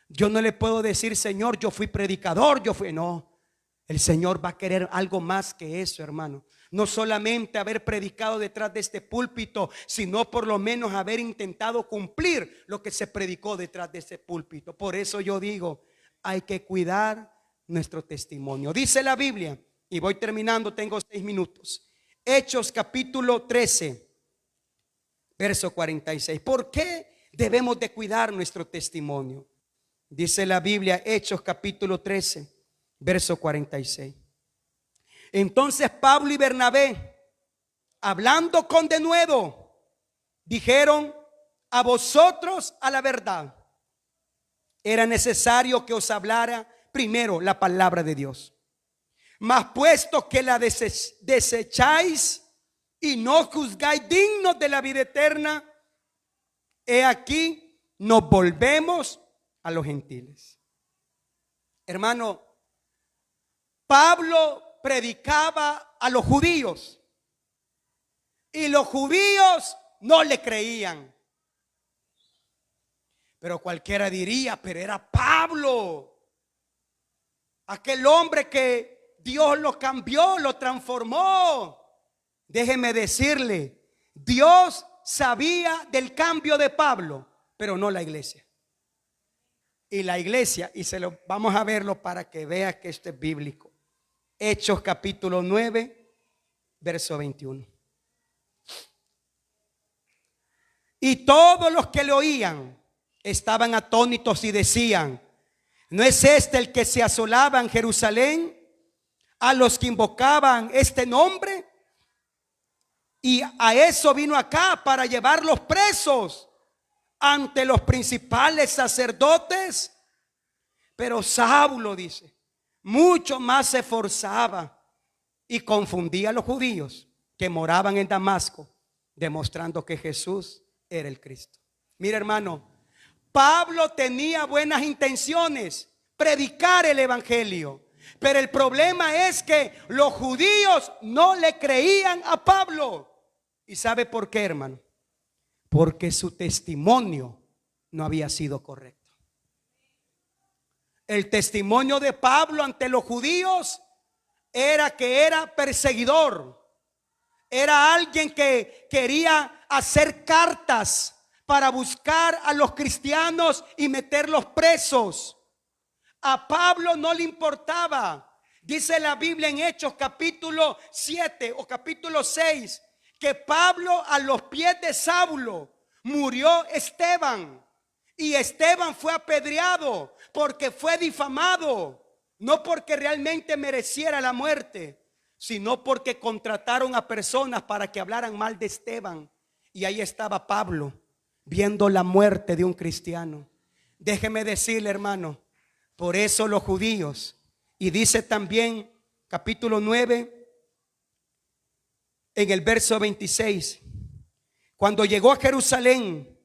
Yo no le puedo decir, Señor, yo fui predicador, no. El Señor va a querer algo más que eso, hermano. No solamente haber predicado detrás de este púlpito, sino por lo menos haber intentado cumplir lo que se predicó detrás de este púlpito. Por eso yo digo, hay que cuidar nuestro testimonio. Dice la Biblia, y voy terminando, tengo 6 minutos. Hechos capítulo 13, verso 46. ¿Por qué debemos de cuidar nuestro testimonio? Dice la Biblia, Hechos capítulo 13, verso 46. Entonces Pablo y Bernabé, hablando con denuedo, dijeron: a vosotros a la verdad era necesario que os hablara primero la palabra de Dios. Mas puesto que la desecháis y no juzgáis dignos de la vida eterna, he aquí nos volvemos a los gentiles. Hermano, Pablo predicaba a los judíos y los judíos no le creían. Pero cualquiera diría, pero era Pablo, aquel hombre que Dios lo cambió, lo transformó. Déjeme decirle, Dios sabía del cambio de Pablo, pero no la iglesia. Y la iglesia, y vamos a verlo para que vea que esto es bíblico. Hechos capítulo 9, verso 21. Y todos los que le oían estaban atónitos y decían: ¿no es este el que se asolaba en Jerusalén a los que invocaban este nombre? Y a eso vino acá, para llevarlos presos ante los principales sacerdotes. Pero Saulo, dice, mucho más se esforzaba y confundía a los judíos que moraban en Damasco, demostrando que Jesús era el Cristo. Mira, hermano, Pablo tenía buenas intenciones, predicar el evangelio, pero el problema es que los judíos no le creían a Pablo. ¿Y sabe por qué, hermano? Porque su testimonio no había sido correcto. El testimonio de Pablo ante los judíos era que era perseguidor. Era alguien que quería hacer cartas para buscar a los cristianos y meterlos presos. A Pablo no le importaba. Dice la Biblia en Hechos capítulo 7 o capítulo 6 que Pablo, a los pies de Saulo murió Esteban, y Esteban fue apedreado porque fue difamado, no porque realmente mereciera la muerte, sino porque contrataron a personas para que hablaran mal de Esteban. Y ahí estaba Pablo viendo la muerte de un cristiano. Déjeme decirle, hermano, por eso los judíos, y dice también capítulo 9 en el verso 26, cuando llegó a Jerusalén,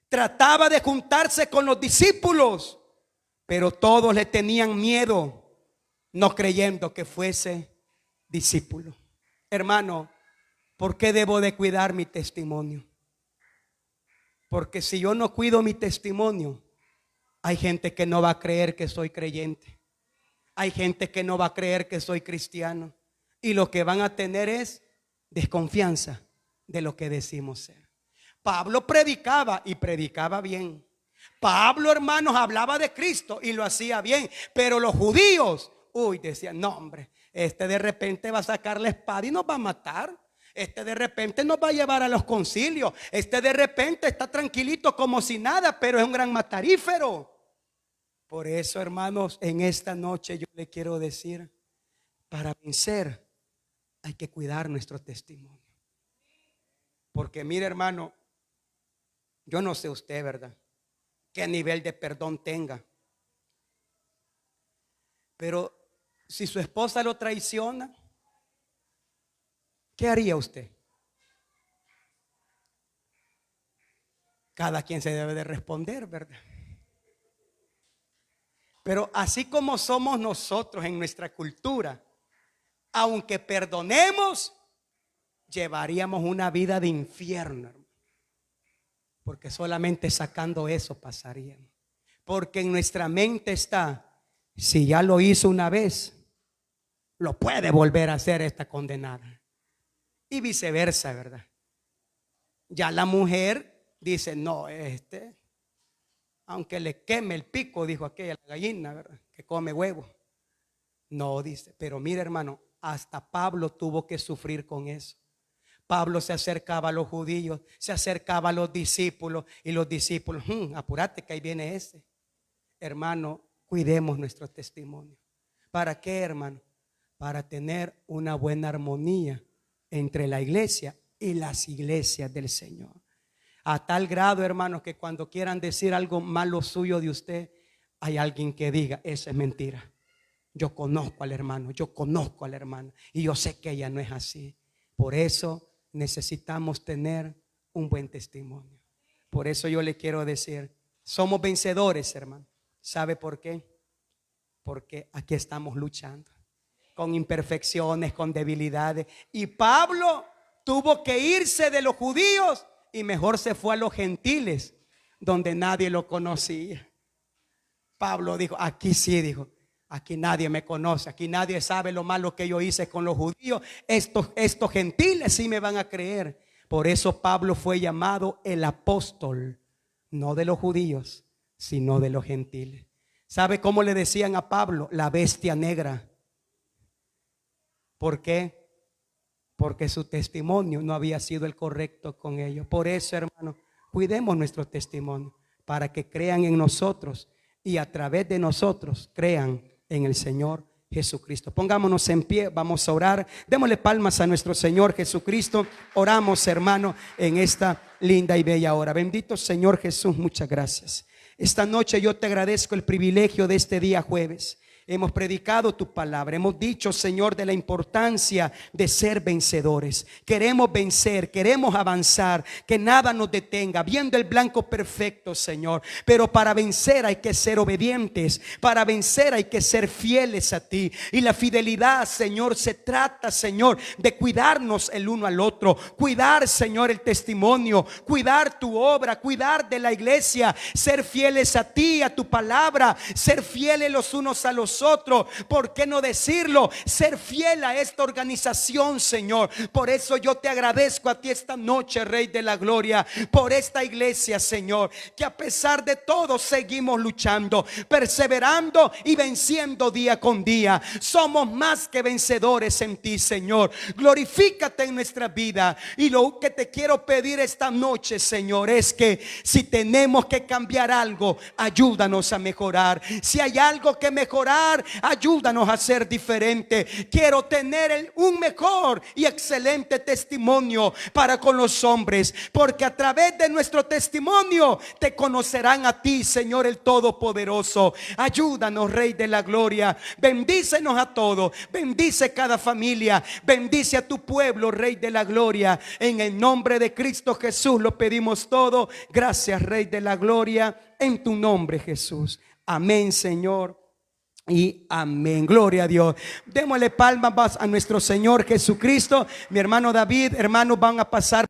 trataba de juntarse con los discípulos, pero todos le tenían miedo, no creyendo que fuese discípulo. Hermano, ¿por qué debo de cuidar mi testimonio? Porque si yo no cuido mi testimonio, hay gente que no va a creer que soy creyente. Hay gente que no va a creer que soy cristiano. Y lo que van a tener es desconfianza de lo que decimos ser. Pablo predicaba, y predicaba bien. Pablo, hermanos, hablaba de Cristo y lo hacía bien. Pero los judíos, decían, no, hombre, de repente va a sacar la espada y nos va a matar. De repente nos va a llevar a los concilios. De repente está tranquilito como si nada, pero es un gran matarífero. Por eso, hermanos, en esta noche yo le quiero decir, para vencer hay que cuidar nuestro testimonio. Porque mire, hermano, yo no sé usted, ¿verdad?, qué nivel de perdón tenga. Pero si su esposa lo traiciona, ¿qué haría usted? Cada quien se debe de responder, ¿verdad? Pero así como somos nosotros en nuestra cultura, aunque perdonemos, llevaríamos una vida de infierno, hermano. Porque solamente sacando eso pasaríamos. Porque en nuestra mente está, si ya lo hizo una vez, lo puede volver a hacer esta condenada. Y viceversa, ¿verdad? Ya la mujer dice, no, aunque le queme el pico, dijo aquella la gallina, ¿verdad?, que come huevo. No, dice, pero mira, hermano, hasta Pablo tuvo que sufrir con eso. Pablo se acercaba a los judíos, se acercaba a los discípulos, y los discípulos, apúrate que ahí viene ese. Hermano, cuidemos nuestro testimonio. ¿Para qué, hermano? Para tener una buena armonía entre la iglesia y las iglesias del Señor. A tal grado, hermanos, que cuando quieran decir algo malo suyo de usted, hay alguien que diga, eso es mentira. Yo conozco al hermano, yo conozco a la hermana, y yo sé que ella no es así. Por eso necesitamos tener un buen testimonio. Por eso yo le quiero decir, somos vencedores, hermano. ¿Sabe por qué? Porque aquí estamos luchando con imperfecciones, con debilidades. Y Pablo tuvo que irse de los judíos y mejor se fue a los gentiles, donde nadie lo conocía. Pablo dijo, aquí sí, dijo, aquí nadie me conoce, aquí nadie sabe lo malo que yo hice con los judíos. Estos gentiles sí me van a creer. Por eso Pablo fue llamado el apóstol, no de los judíos, sino de los gentiles. ¿Sabe cómo le decían a Pablo? La bestia negra. ¿Por qué? Porque su testimonio no había sido el correcto con ellos. Por eso, hermano, cuidemos nuestro testimonio para que crean en nosotros y a través de nosotros crean en el Señor Jesucristo. Pongámonos en pie, vamos a orar. Démosle palmas a nuestro Señor Jesucristo. Oramos, hermano, en esta linda y bella hora. Bendito Señor Jesús, muchas gracias. Esta noche yo te agradezco el privilegio de este día jueves. Hemos predicado tu palabra, hemos dicho, Señor, de la importancia de ser vencedores. Queremos vencer, queremos avanzar, que nada nos detenga, viendo el blanco perfecto, Señor. Pero para vencer hay que ser obedientes, para vencer hay que ser fieles a ti. Y la fidelidad, Señor, se trata, Señor, de cuidarnos el uno al otro, cuidar, Señor, el testimonio, cuidar tu obra, cuidar de la iglesia, ser fieles a ti, a tu palabra, ser fieles los unos a los otros. ¿Por qué no decirlo? Ser fiel a esta organización, Señor. Por eso yo te agradezco a ti esta noche, Rey de la Gloria, por esta iglesia, Señor, que a pesar de todo seguimos luchando, perseverando y venciendo día con día. Somos más que vencedores en ti, Señor. Glorifícate en nuestra vida. Y lo que te quiero pedir esta noche, Señor, es que si tenemos que cambiar algo, ayúdanos a mejorar. Si hay algo que mejorar, ayúdanos a ser diferente. Quiero tener un mejor y excelente testimonio para con los hombres, porque a través de nuestro testimonio te conocerán a ti, Señor el Todopoderoso. Ayúdanos, Rey de la Gloria. Bendícenos a todos. Bendice cada familia. Bendice a tu pueblo, Rey de la Gloria. En el nombre de Cristo Jesús lo pedimos todo. Gracias, Rey de la Gloria. En tu nombre, Jesús. Amén, Señor. Y amén, gloria a Dios. Démosle palmas a nuestro Señor Jesucristo. Mi hermano David, hermanos, van a pasar